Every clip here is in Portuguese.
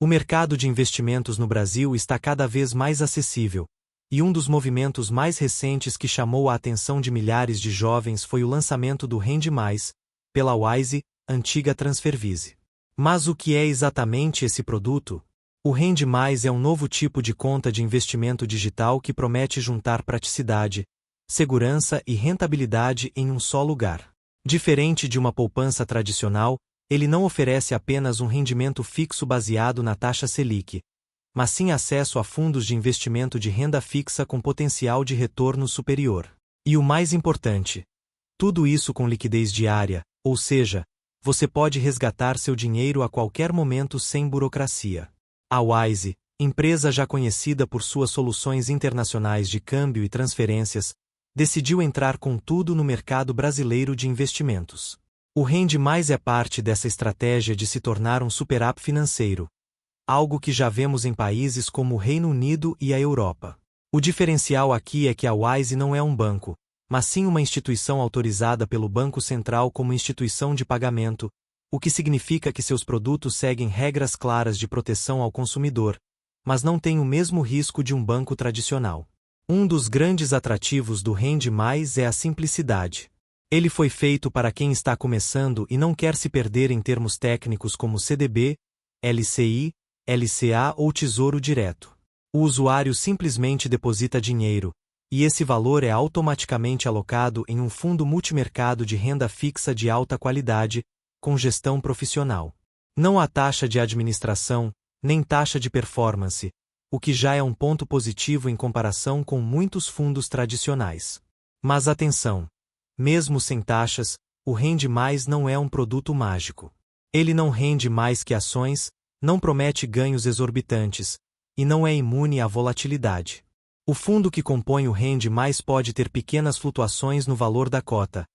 O mercado de investimentos no Brasil está cada vez mais acessível, e um dos movimentos mais recentes que chamou a atenção de milhares de jovens foi o lançamento do Rende Mais, pela Wise, antiga Transfervise. Mas o que é exatamente esse produto? O Rende Mais é um novo tipo de conta de investimento digital que promete juntar praticidade, segurança e rentabilidade em um só lugar. Diferente de uma poupança tradicional, ele não oferece apenas um rendimento fixo baseado na taxa Selic, mas sim acesso a fundos de investimento de renda fixa com potencial de retorno superior. E o mais importante, tudo isso com liquidez diária, ou seja, você pode resgatar seu dinheiro a qualquer momento sem burocracia. A Wise, empresa já conhecida por suas soluções internacionais de câmbio e transferências, decidiu entrar com tudo no mercado brasileiro de investimentos. O Rende Mais é parte dessa estratégia de se tornar um super-app financeiro, algo que já vemos em países como o Reino Unido e a Europa. O diferencial aqui é que a Wise não é um banco, mas sim uma instituição autorizada pelo Banco Central como instituição de pagamento, o que significa que seus produtos seguem regras claras de proteção ao consumidor, mas não têm o mesmo risco de um banco tradicional. Um dos grandes atrativos do Rende Mais é a simplicidade. Ele foi feito para quem está começando e não quer se perder em termos técnicos como CDB, LCI, LCA ou Tesouro Direto. O usuário simplesmente deposita dinheiro, e esse valor é automaticamente alocado em um fundo multimercado de renda fixa de alta qualidade, com gestão profissional. Não há taxa de administração, nem taxa de performance, o que já é um ponto positivo em comparação com muitos fundos tradicionais. Mas atenção! Mesmo sem taxas, o Rende Mais não é um produto mágico. Ele não rende mais que ações, não promete ganhos exorbitantes, e não é imune à volatilidade. O fundo que compõe o Rende Mais pode ter pequenas flutuações no valor da cota,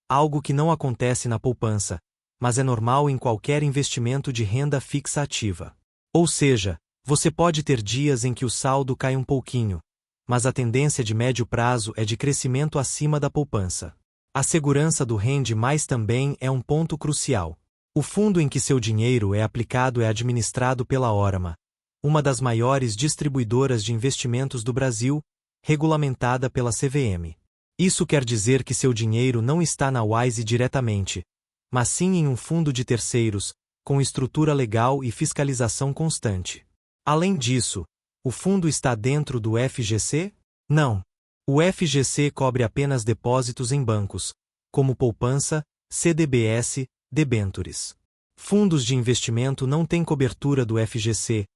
algo que não acontece na poupança, mas é normal em qualquer investimento de renda fixa ativa. Ou seja, você pode ter dias em que o saldo cai um pouquinho, mas a tendência de médio prazo é de crescimento acima da poupança. A segurança do Rende Mais também é um ponto crucial. O fundo em que seu dinheiro é aplicado é administrado pela Orama, uma das maiores distribuidoras de investimentos do Brasil, regulamentada pela CVM. Isso quer dizer que seu dinheiro não está na Wise diretamente, mas sim em um fundo de terceiros, com estrutura legal e fiscalização constante. Além disso, o fundo está dentro do FGC? Não. O FGC cobre apenas depósitos em bancos, como poupança, CDBS, debêntures. Fundos de investimento não têm cobertura do FGC,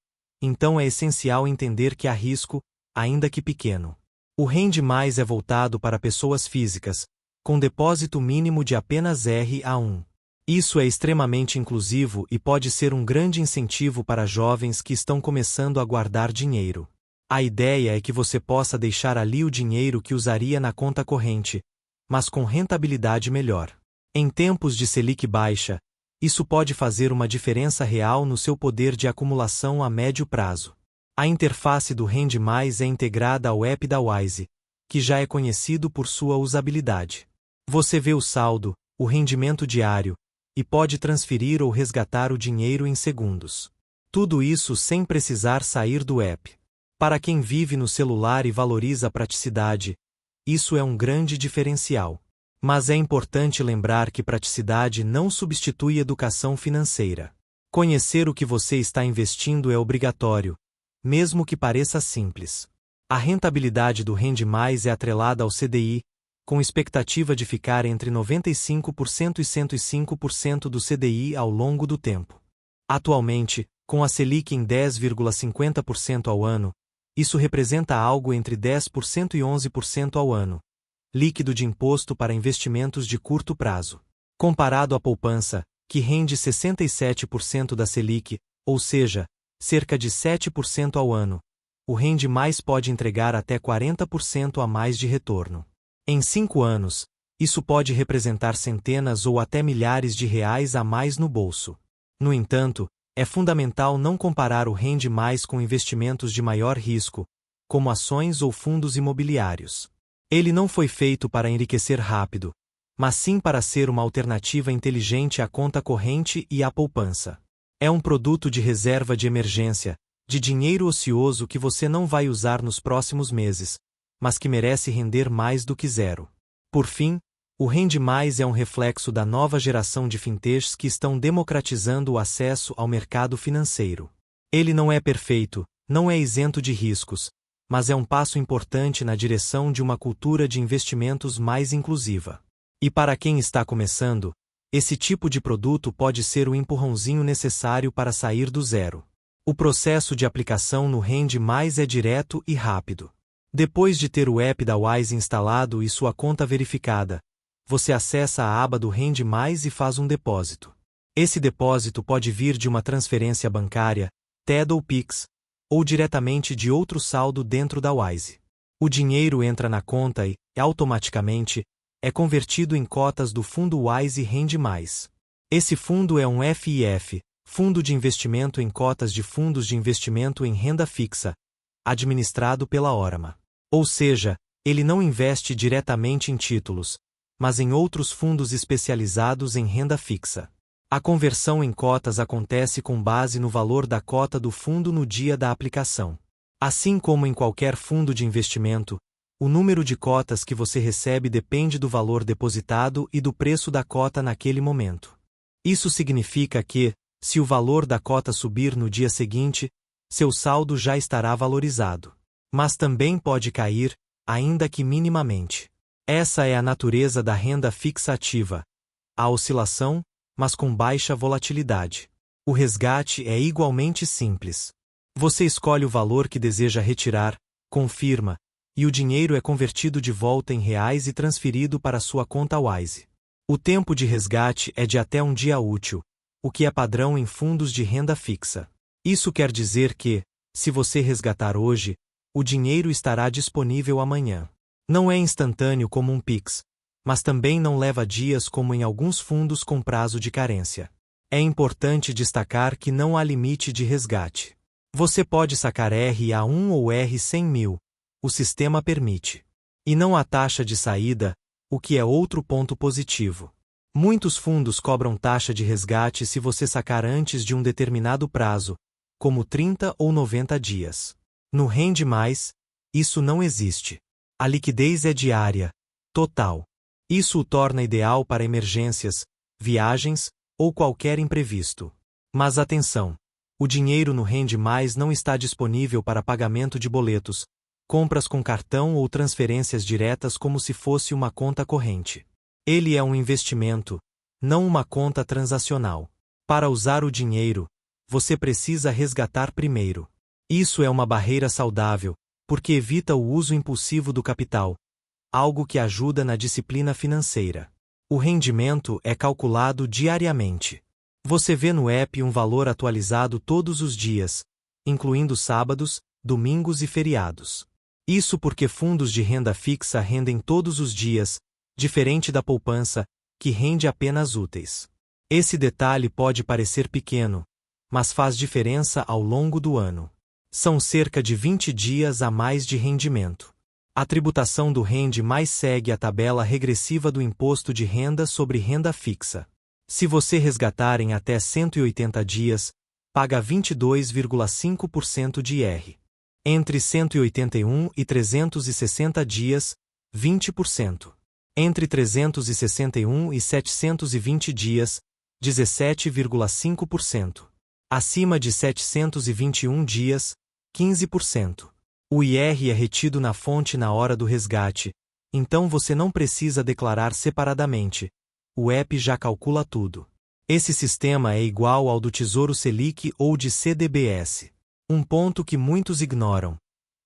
então é essencial entender que há risco, ainda que pequeno. O Rende Mais é voltado para pessoas físicas, com depósito mínimo de apenas RA1. Isso é extremamente inclusivo e pode ser um grande incentivo para jovens que estão começando a guardar dinheiro. A ideia é que você possa deixar ali o dinheiro que usaria na conta corrente, mas com rentabilidade melhor. Em tempos de Selic baixa, isso pode fazer uma diferença real no seu poder de acumulação a médio prazo. A interface do Rende Mais é integrada ao app da Wise, que já é conhecido por sua usabilidade. Você vê o saldo, o rendimento diário, e pode transferir ou resgatar o dinheiro em segundos. Tudo isso sem precisar sair do app. Para quem vive no celular e valoriza a praticidade, isso é um grande diferencial. Mas é importante lembrar que praticidade não substitui educação financeira. Conhecer o que você está investindo é obrigatório, mesmo que pareça simples. A rentabilidade do Rende Mais é atrelada ao CDI, com expectativa de ficar entre 95% e 105% do CDI ao longo do tempo. Atualmente, com a Selic em 10,50% ao ano, isso representa algo entre 10% e 11% ao ano, líquido de imposto para investimentos de curto prazo. Comparado à poupança, que rende 67% da Selic, ou seja, cerca de 7% ao ano, o Rende Mais pode entregar até 40% a mais de retorno. Em 5 anos, isso pode representar centenas ou até milhares de reais a mais no bolso. No entanto, é fundamental não comparar o Rende Mais com investimentos de maior risco, como ações ou fundos imobiliários. Ele não foi feito para enriquecer rápido, mas sim para ser uma alternativa inteligente à conta corrente e à poupança. É um produto de reserva de emergência, de dinheiro ocioso que você não vai usar nos próximos meses, mas que merece render mais do que zero. Por fim, o Rende Mais é um reflexo da nova geração de fintechs que estão democratizando o acesso ao mercado financeiro. Ele não é perfeito, não é isento de riscos, mas é um passo importante na direção de uma cultura de investimentos mais inclusiva. E para quem está começando, esse tipo de produto pode ser o empurrãozinho necessário para sair do zero. O processo de aplicação no Rende Mais é direto e rápido. Depois de ter o app da Wise instalado e sua conta verificada, você acessa a aba do Rende Mais e faz um depósito. Esse depósito pode vir de uma transferência bancária, TED ou Pix, ou diretamente de outro saldo dentro da Wise. O dinheiro entra na conta e, automaticamente, é convertido em cotas do fundo Wise Rende Mais. Esse fundo é um FIF, Fundo de Investimento em Cotas de Fundos de Investimento em Renda Fixa, administrado pela Orama. Ou seja, ele não investe diretamente em títulos, mas em outros fundos especializados em renda fixa. A conversão em cotas acontece com base no valor da cota do fundo no dia da aplicação. Assim como em qualquer fundo de investimento, o número de cotas que você recebe depende do valor depositado e do preço da cota naquele momento. Isso significa que, se o valor da cota subir no dia seguinte, seu saldo já estará valorizado. Mas também pode cair, ainda que minimamente. Essa é a natureza da renda fixa ativa. A oscilação, mas com baixa volatilidade. O resgate é igualmente simples. Você escolhe o valor que deseja retirar, confirma, e o dinheiro é convertido de volta em reais e transferido para sua conta Wise. O tempo de resgate é de até um dia útil, o que é padrão em fundos de renda fixa. Isso quer dizer que, se você resgatar hoje, o dinheiro estará disponível amanhã. Não é instantâneo como um Pix, mas também não leva dias como em alguns fundos com prazo de carência. É importante destacar que não há limite de resgate. Você pode sacar RA1 ou R100 mil, o sistema permite. E não há taxa de saída, o que é outro ponto positivo. Muitos fundos cobram taxa de resgate se você sacar antes de um determinado prazo, como 30 ou 90 dias. No Rende Mais, isso não existe. A liquidez é diária, total. Isso o torna ideal para emergências, viagens ou qualquer imprevisto. Mas atenção! O dinheiro no Rende Mais não está disponível para pagamento de boletos, compras com cartão ou transferências diretas como se fosse uma conta corrente. Ele é um investimento, não uma conta transacional. Para usar o dinheiro, você precisa resgatar primeiro. Isso é uma barreira saudável, porque evita o uso impulsivo do capital, algo que ajuda na disciplina financeira. O rendimento é calculado diariamente. Você vê no app um valor atualizado todos os dias, incluindo sábados, domingos e feriados. Isso porque fundos de renda fixa rendem todos os dias, diferente da poupança, que rende apenas úteis. Esse detalhe pode parecer pequeno, mas faz diferença ao longo do ano. São cerca de 20 dias a mais de rendimento. A tributação do Rende Mais segue a tabela regressiva do Imposto de Renda sobre Renda Fixa. Se você resgatar em até 180 dias, paga 22,5% de IR. Entre 181 e 360 dias, 20%. Entre 361 e 720 dias, 17,5%. Acima de 721 dias, 15%. O IR é retido na fonte na hora do resgate, então você não precisa declarar separadamente. O app já calcula tudo. Esse sistema é igual ao do Tesouro Selic ou de CDBS. Um ponto que muitos ignoram.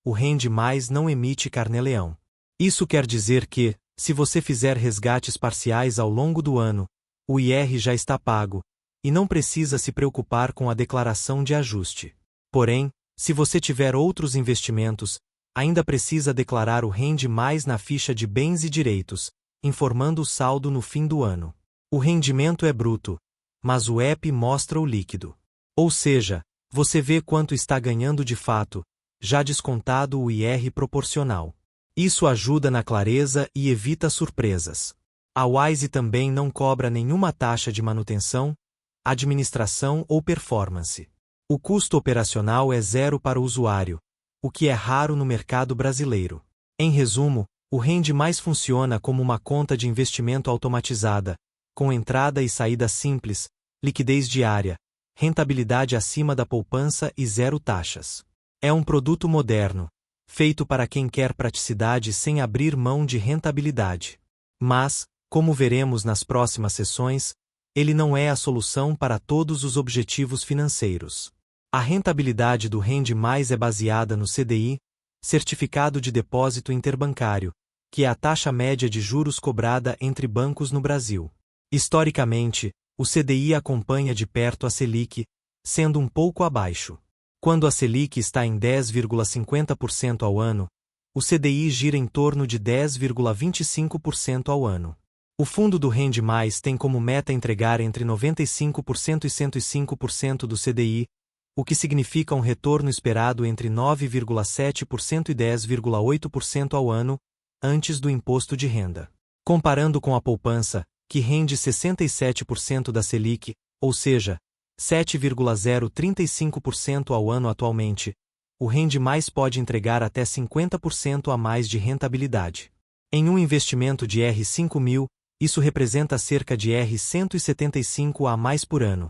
O Rende Mais não emite carnê-leão. Isso quer dizer que, se você fizer resgates parciais ao longo do ano, o IR já está pago, e não precisa se preocupar com a declaração de ajuste. Porém, se você tiver outros investimentos, ainda precisa declarar o Rende Mais na ficha de bens e direitos, informando o saldo no fim do ano. O rendimento é bruto, mas o app mostra o líquido. Ou seja, você vê quanto está ganhando de fato, já descontado o IR proporcional. Isso ajuda na clareza e evita surpresas. A Wise também não cobra nenhuma taxa de manutenção, administração ou performance. O custo operacional é zero para o usuário, o que é raro no mercado brasileiro. Em resumo, o Rende Mais funciona como uma conta de investimento automatizada, com entrada e saída simples, liquidez diária, rentabilidade acima da poupança e zero taxas. É um produto moderno, feito para quem quer praticidade sem abrir mão de rentabilidade. Mas, como veremos nas próximas sessões, ele não é a solução para todos os objetivos financeiros. A rentabilidade do Rende Mais é baseada no CDI, Certificado de Depósito Interbancário, que é a taxa média de juros cobrada entre bancos no Brasil. Historicamente, o CDI acompanha de perto a Selic, sendo um pouco abaixo. Quando a Selic está em 10,50% ao ano, o CDI gira em torno de 10,25% ao ano. O fundo do Rende Mais tem como meta entregar entre 95% e 105% do CDI, o que significa um retorno esperado entre 9,7% e 10,8% ao ano, antes do imposto de renda. Comparando com a poupança, que rende 67% da Selic, ou seja, 7,035% ao ano atualmente, o Rende Mais pode entregar até 50% a mais de rentabilidade. Em um investimento de R$ 5.000, isso representa cerca de R$ 175 a mais por ano.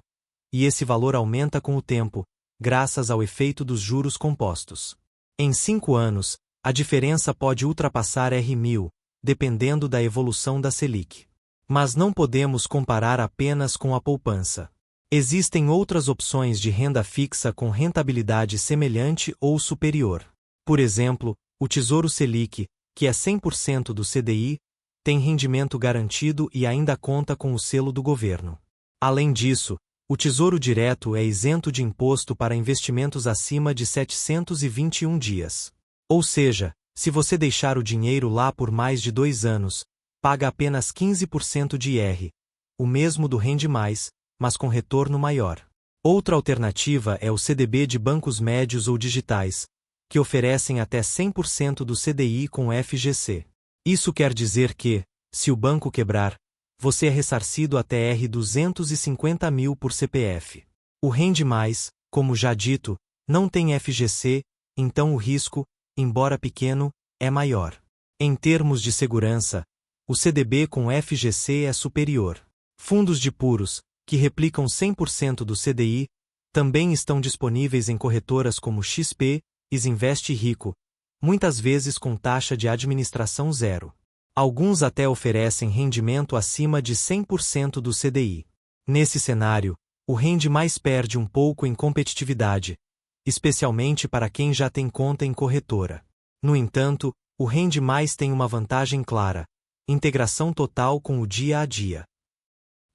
E esse valor aumenta com o tempo, graças ao efeito dos juros compostos. Em 5 anos, a diferença pode ultrapassar R$ 1.000, dependendo da evolução da Selic. Mas não podemos comparar apenas com a poupança. Existem outras opções de renda fixa com rentabilidade semelhante ou superior. Por exemplo, o Tesouro Selic, que é 100% do CDI, tem rendimento garantido e ainda conta com o selo do governo. Além disso, o Tesouro Direto é isento de imposto para investimentos acima de 721 dias. Ou seja, se você deixar o dinheiro lá por mais de 2 anos, paga apenas 15% de IR, o mesmo do Rende Mais, mas com retorno maior. Outra alternativa é o CDB de bancos médios ou digitais, que oferecem até 100% do CDI com FGC. Isso quer dizer que, se o banco quebrar, você é ressarcido até R$ 250.000 por CPF. O Rende Mais, como já dito, não tem FGC, então o risco, embora pequeno, é maior. Em termos de segurança, o CDB com FGC é superior. Fundos de puros, que replicam 100% do CDI, também estão disponíveis em corretoras como XP, Isinvest e Rico, muitas vezes com taxa de administração zero. Alguns até oferecem rendimento acima de 100% do CDI. Nesse cenário, o Rende Mais perde um pouco em competitividade, especialmente para quem já tem conta em corretora. No entanto, o Rende Mais tem uma vantagem clara: integração total com o dia a dia.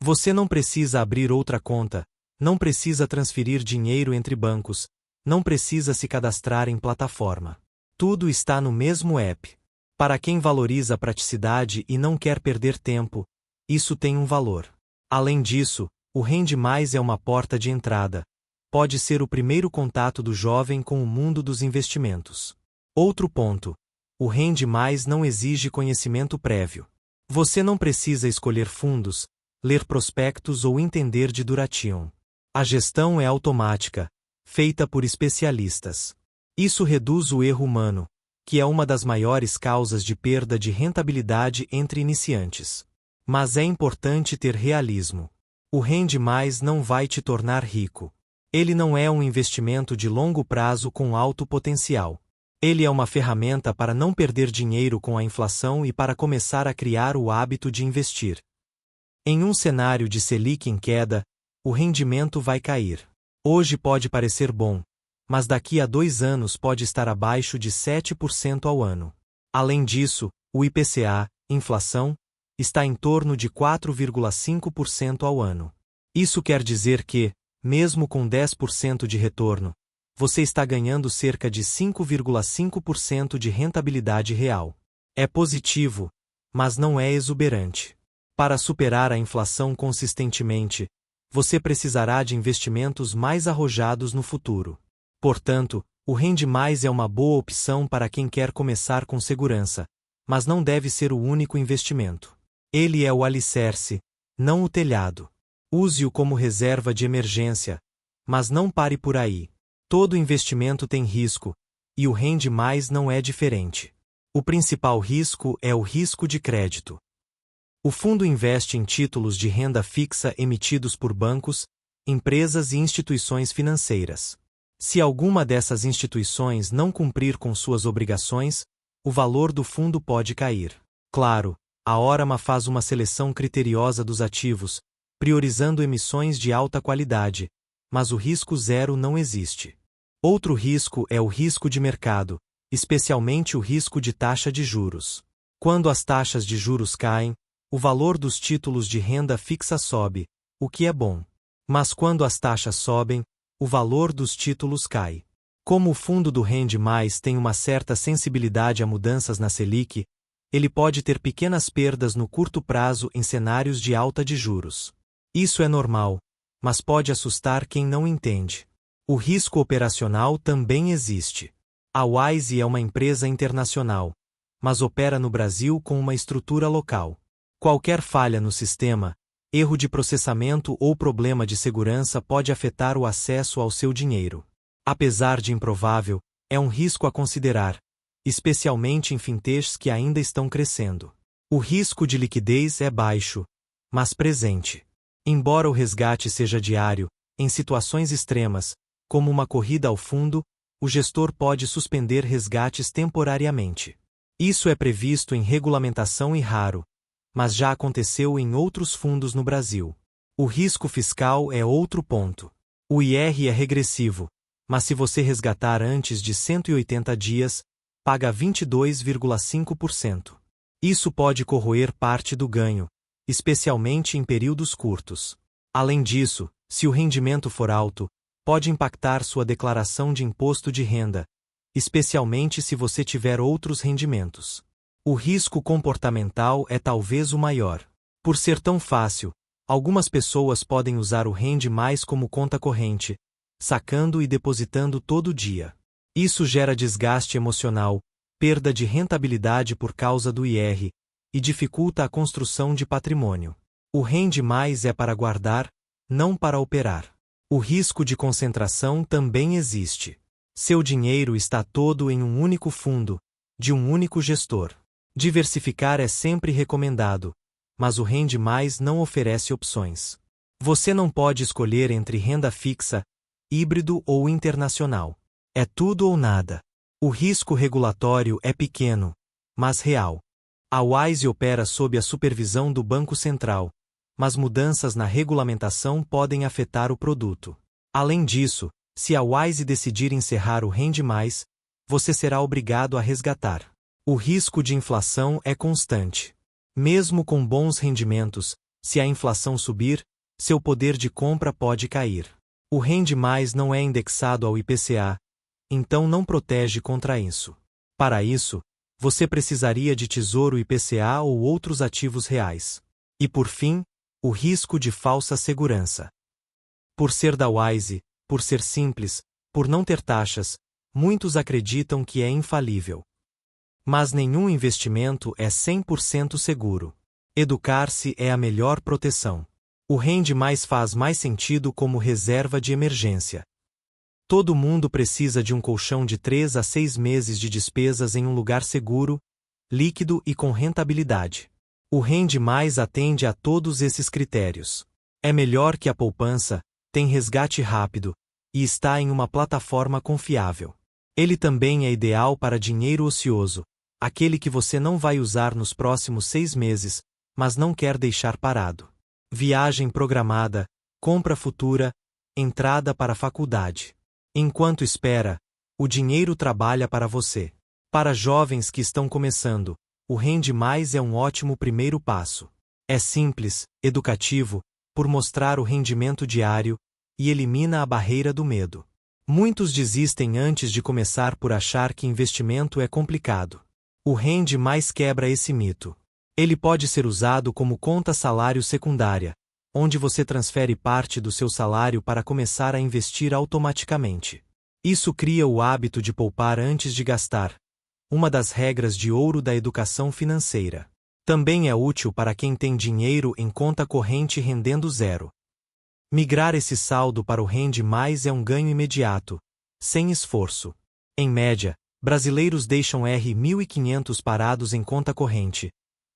Você não precisa abrir outra conta, não precisa transferir dinheiro entre bancos, não precisa se cadastrar em plataforma. Tudo está no mesmo app. Para quem valoriza a praticidade e não quer perder tempo, isso tem um valor. Além disso, o Rende Mais é uma porta de entrada. Pode ser o primeiro contato do jovem com o mundo dos investimentos. Outro ponto: o Rende Mais não exige conhecimento prévio. Você não precisa escolher fundos, ler prospectos ou entender de duration. A gestão é automática, feita por especialistas. Isso reduz o erro humano, que é uma das maiores causas de perda de rentabilidade entre iniciantes. Mas é importante ter realismo. O Rende Mais não vai te tornar rico. Ele não é um investimento de longo prazo com alto potencial. Ele é uma ferramenta para não perder dinheiro com a inflação e para começar a criar o hábito de investir. Em um cenário de Selic em queda, o rendimento vai cair. Hoje pode parecer bom, mas daqui a 2 anos pode estar abaixo de 7% ao ano. Além disso, o IPCA, inflação, está em torno de 4,5% ao ano. Isso quer dizer que, mesmo com 10% de retorno, você está ganhando cerca de 5,5% de rentabilidade real. É positivo, mas não é exuberante. Para superar a inflação consistentemente, você precisará de investimentos mais arrojados no futuro. Portanto, o Rende Mais é uma boa opção para quem quer começar com segurança, mas não deve ser o único investimento. Ele é o alicerce, não o telhado. Use-o como reserva de emergência, mas não pare por aí. Todo investimento tem risco, e o Rende Mais não é diferente. O principal risco é o risco de crédito. O fundo investe em títulos de renda fixa emitidos por bancos, empresas e instituições financeiras. Se alguma dessas instituições não cumprir com suas obrigações, o valor do fundo pode cair. Claro, a Orama faz uma seleção criteriosa dos ativos, priorizando emissões de alta qualidade, mas o risco zero não existe. Outro risco é o risco de mercado, especialmente o risco de taxa de juros. Quando as taxas de juros caem, o valor dos títulos de renda fixa sobe, o que é bom. Mas quando as taxas sobem, o valor dos títulos cai. Como o fundo do Rende Mais tem uma certa sensibilidade a mudanças na Selic, ele pode ter pequenas perdas no curto prazo em cenários de alta de juros. Isso é normal, mas pode assustar quem não entende. O risco operacional também existe. A Wise é uma empresa internacional, mas opera no Brasil com uma estrutura local. Qualquer falha no sistema, erro de processamento ou problema de segurança pode afetar o acesso ao seu dinheiro. Apesar de improvável, é um risco a considerar, especialmente em fintechs que ainda estão crescendo. O risco de liquidez é baixo, mas presente. Embora o resgate seja diário, em situações extremas, como uma corrida ao fundo, o gestor pode suspender resgates temporariamente. Isso é previsto em regulamentação e raro, mas já aconteceu em outros fundos no Brasil. O risco fiscal é outro ponto. O IR é regressivo, mas se você resgatar antes de 180 dias, paga 22,5%. Isso pode corroer parte do ganho, especialmente em períodos curtos. Além disso, se o rendimento for alto, pode impactar sua declaração de imposto de renda, especialmente se você tiver outros rendimentos. O risco comportamental é talvez o maior. Por ser tão fácil, algumas pessoas podem usar o Rende Mais como conta corrente, sacando e depositando todo dia. Isso gera desgaste emocional, perda de rentabilidade por causa do IR, e dificulta a construção de patrimônio. O Rende Mais é para guardar, não para operar. O risco de concentração também existe. Seu dinheiro está todo em um único fundo, de um único gestor. Diversificar é sempre recomendado, mas o Rende Mais não oferece opções. Você não pode escolher entre renda fixa, híbrido ou internacional. É tudo ou nada. O risco regulatório é pequeno, mas real. A Wise opera sob a supervisão do Banco Central, mas mudanças na regulamentação podem afetar o produto. Além disso, se a Wise decidir encerrar o Rende Mais, você será obrigado a resgatar. O risco de inflação é constante. Mesmo com bons rendimentos, se a inflação subir, seu poder de compra pode cair. O Rende Mais não é indexado ao IPCA, então não protege contra isso. Para isso, você precisaria de Tesouro IPCA ou outros ativos reais. E por fim, o risco de falsa segurança. Por ser da Wise, por ser simples, por não ter taxas, muitos acreditam que é infalível. Mas nenhum investimento é 100% seguro. Educar-se é a melhor proteção. O Rende Mais faz mais sentido como reserva de emergência. Todo mundo precisa de um colchão de 3 a 6 meses de despesas em um lugar seguro, líquido e com rentabilidade. O Rende Mais atende a todos esses critérios. É melhor que a poupança, tem resgate rápido, e está em uma plataforma confiável. Ele também é ideal para dinheiro ocioso, aquele que você não vai usar nos próximos 6 meses, mas não quer deixar parado. Viagem programada, compra futura, entrada para a faculdade. Enquanto espera, o dinheiro trabalha para você. Para jovens que estão começando, o Rende Mais é um ótimo primeiro passo. É simples, educativo, por mostrar o rendimento diário, e elimina a barreira do medo. Muitos desistem antes de começar por achar que investimento é complicado. O Rende Mais quebra esse mito. Ele pode ser usado como conta salário secundária, onde você transfere parte do seu salário para começar a investir automaticamente. Isso cria o hábito de poupar antes de gastar, uma das regras de ouro da educação financeira. Também é útil para quem tem dinheiro em conta corrente rendendo zero. Migrar esse saldo para o Rende Mais é um ganho imediato, sem esforço. Em média, brasileiros deixam R$ 1.500 parados em conta corrente.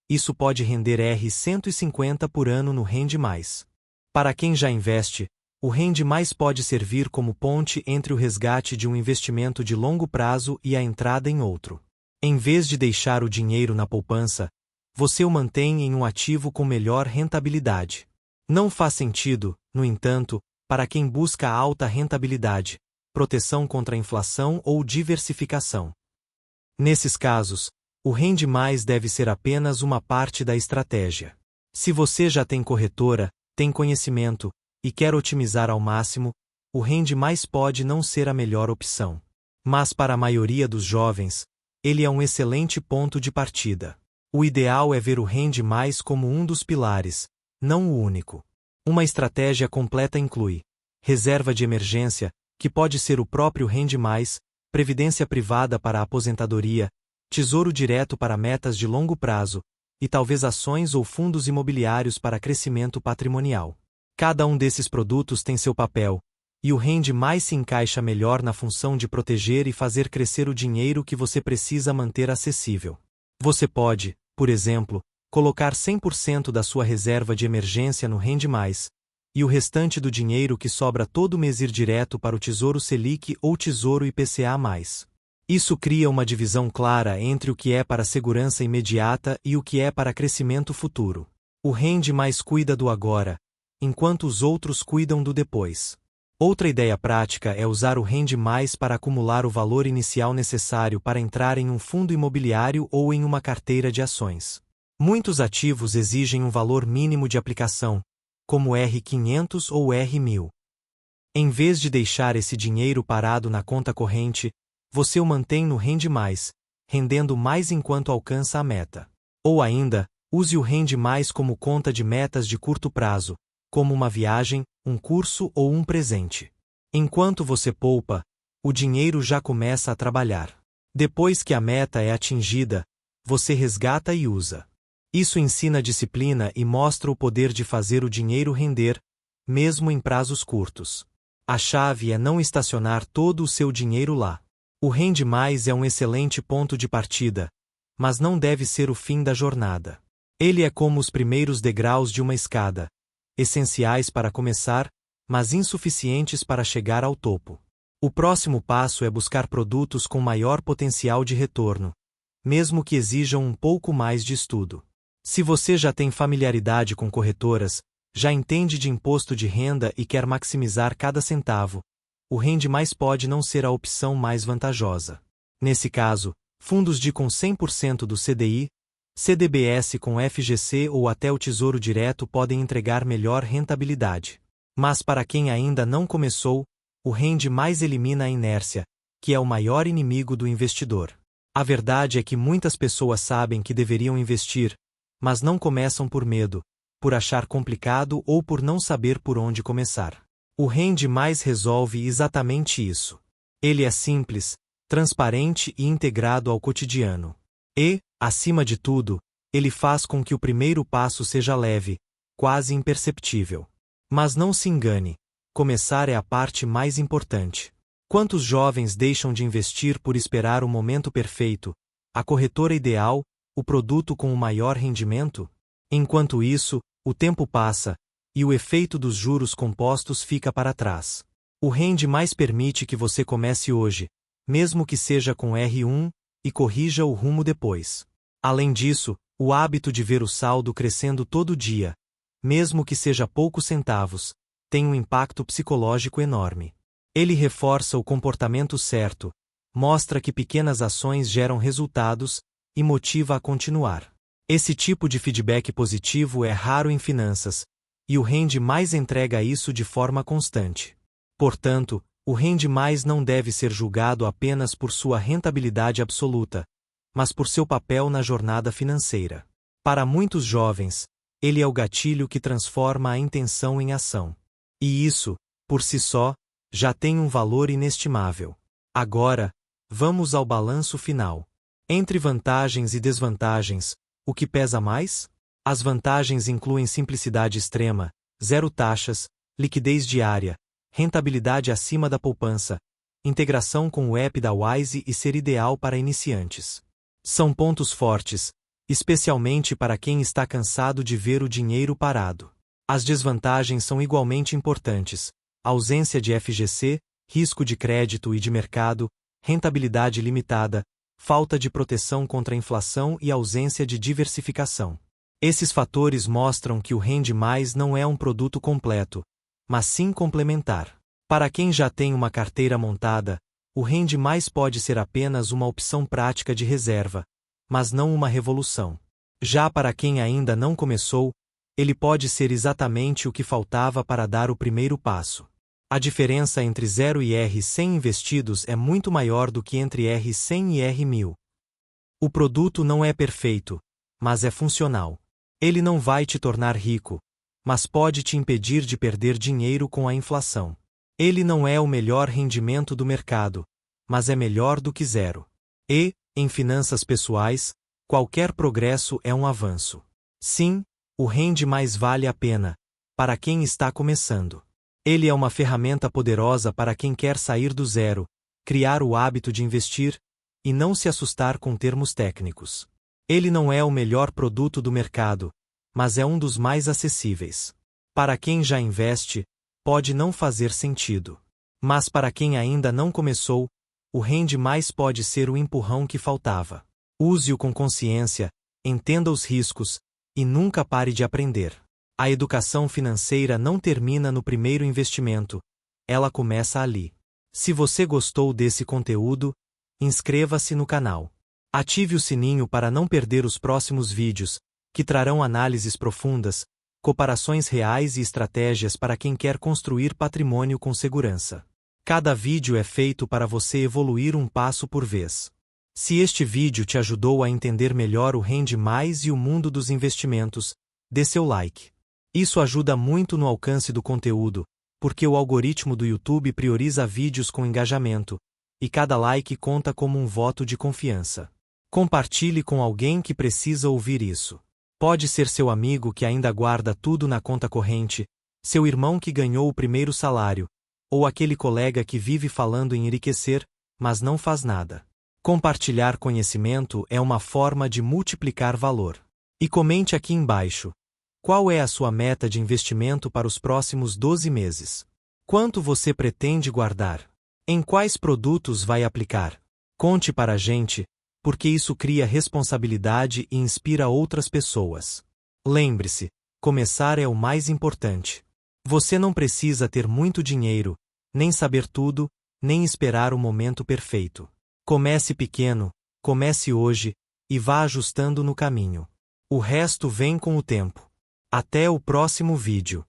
Isso pode render R$ 150 por ano no Rende Mais. Para quem já investe, o Rende Mais pode servir como ponte entre o resgate de um investimento de longo prazo e a entrada em outro. Em vez de deixar o dinheiro na poupança, você o mantém em um ativo com melhor rentabilidade. Não faz sentido, no entanto, para quem busca alta rentabilidade, proteção contra a inflação ou diversificação. Nesses casos, o Rende Mais deve ser apenas uma parte da estratégia. Se você já tem corretora, tem conhecimento e quer otimizar ao máximo, o Rende Mais pode não ser a melhor opção. Mas para a maioria dos jovens, ele é um excelente ponto de partida. O ideal é ver o Rende Mais como um dos pilares, não o único. Uma estratégia completa inclui reserva de emergência, que pode ser o próprio Rende Mais, previdência privada para a aposentadoria, tesouro direto para metas de longo prazo, e talvez ações ou fundos imobiliários para crescimento patrimonial. Cada um desses produtos tem seu papel, e o Rende Mais se encaixa melhor na função de proteger e fazer crescer o dinheiro que você precisa manter acessível. Você pode, por exemplo, colocar 100% da sua reserva de emergência no Rende Mais, e o restante do dinheiro que sobra todo mês ir direto para o Tesouro Selic ou Tesouro IPCA+. Isso cria uma divisão clara entre o que é para segurança imediata e o que é para crescimento futuro. O Rende Mais cuida do agora, enquanto os outros cuidam do depois. Outra ideia prática é usar o Rende Mais para acumular o valor inicial necessário para entrar em um fundo imobiliário ou em uma carteira de ações. Muitos ativos exigem um valor mínimo de aplicação, como R$ 500 ou R$ 1.000. Em vez de deixar esse dinheiro parado na conta corrente, você o mantém no Rende Mais, rendendo mais enquanto alcança a meta. Ou ainda, use o Rende Mais como conta de metas de curto prazo, como uma viagem, um curso ou um presente. Enquanto você poupa, o dinheiro já começa a trabalhar. Depois que a meta é atingida, você resgata e usa. Isso ensina disciplina e mostra o poder de fazer o dinheiro render, mesmo em prazos curtos. A chave é não estacionar todo o seu dinheiro lá. O Rende Mais é um excelente ponto de partida, mas não deve ser o fim da jornada. Ele é como os primeiros degraus de uma escada, essenciais para começar, mas insuficientes para chegar ao topo. O próximo passo é buscar produtos com maior potencial de retorno, mesmo que exijam um pouco mais de estudo. Se você já tem familiaridade com corretoras, já entende de imposto de renda e quer maximizar cada centavo, o Rende Mais pode não ser a opção mais vantajosa. Nesse caso, fundos com 100% do CDI, CDBS com FGC ou até o Tesouro Direto podem entregar melhor rentabilidade. Mas para quem ainda não começou, o Rende Mais elimina a inércia, que é o maior inimigo do investidor. A verdade é que muitas pessoas sabem que deveriam investir, mas não começam por medo, por achar complicado ou por não saber por onde começar. O Rende Mais resolve exatamente isso. Ele é simples, transparente e integrado ao cotidiano. E, acima de tudo, ele faz com que o primeiro passo seja leve, quase imperceptível. Mas não se engane, começar é a parte mais importante. Quantos jovens deixam de investir por esperar o momento perfeito, a corretora ideal, o produto com o maior rendimento? Enquanto isso, o tempo passa, e o efeito dos juros compostos fica para trás. O Rende Mais permite que você comece hoje, mesmo que seja com R1, e corrija o rumo depois. Além disso, o hábito de ver o saldo crescendo todo dia, mesmo que seja poucos centavos, tem um impacto psicológico enorme. Ele reforça o comportamento certo, mostra que pequenas ações geram resultados, e motiva a continuar. Esse tipo de feedback positivo é raro em finanças, e o Rende Mais entrega isso de forma constante. Portanto, o Rende Mais não deve ser julgado apenas por sua rentabilidade absoluta, mas por seu papel na jornada financeira. Para muitos jovens, ele é o gatilho que transforma a intenção em ação. E isso, por si só, já tem um valor inestimável. Agora, vamos ao balanço final. Entre vantagens e desvantagens, o que pesa mais? As vantagens incluem simplicidade extrema, zero taxas, liquidez diária, rentabilidade acima da poupança, integração com o app da Wise e ser ideal para iniciantes. São pontos fortes, especialmente para quem está cansado de ver o dinheiro parado. As desvantagens são igualmente importantes: ausência de FGC, risco de crédito e de mercado, rentabilidade limitada, falta de proteção contra a inflação e ausência de diversificação. Esses fatores mostram que o Rende Mais não é um produto completo, mas sim complementar. Para quem já tem uma carteira montada, o Rende Mais pode ser apenas uma opção prática de reserva, mas não uma revolução. Já para quem ainda não começou, ele pode ser exatamente o que faltava para dar o primeiro passo. A diferença entre 0 e R100 investidos é muito maior do que entre R100 e R1000. O produto não é perfeito, mas é funcional. Ele não vai te tornar rico, mas pode te impedir de perder dinheiro com a inflação. Ele não é o melhor rendimento do mercado, mas é melhor do que zero. E, em finanças pessoais, qualquer progresso é um avanço. Sim, o Rende Mais vale a pena, para quem está começando. Ele é uma ferramenta poderosa para quem quer sair do zero, criar o hábito de investir e não se assustar com termos técnicos. Ele não é o melhor produto do mercado, mas é um dos mais acessíveis. Para quem já investe, pode não fazer sentido. Mas para quem ainda não começou, o Rende Mais pode ser o empurrão que faltava. Use-o com consciência, entenda os riscos e nunca pare de aprender. A educação financeira não termina no primeiro investimento, ela começa ali. Se você gostou desse conteúdo, inscreva-se no canal. Ative o sininho para não perder os próximos vídeos, que trarão análises profundas, comparações reais e estratégias para quem quer construir patrimônio com segurança. Cada vídeo é feito para você evoluir um passo por vez. Se este vídeo te ajudou a entender melhor o Rende Mais e o mundo dos investimentos, dê seu like. Isso ajuda muito no alcance do conteúdo, porque o algoritmo do YouTube prioriza vídeos com engajamento, e cada like conta como um voto de confiança. Compartilhe com alguém que precisa ouvir isso. Pode ser seu amigo que ainda guarda tudo na conta corrente, seu irmão que ganhou o primeiro salário, ou aquele colega que vive falando em enriquecer, mas não faz nada. Compartilhar conhecimento é uma forma de multiplicar valor. E comente aqui embaixo: qual é a sua meta de investimento para os próximos 12 meses? Quanto você pretende guardar? Em quais produtos vai aplicar? Conte para a gente, porque isso cria responsabilidade e inspira outras pessoas. Lembre-se, começar é o mais importante. Você não precisa ter muito dinheiro, nem saber tudo, nem esperar o momento perfeito. Comece pequeno, comece hoje, e vá ajustando no caminho. O resto vem com o tempo. Até o próximo vídeo.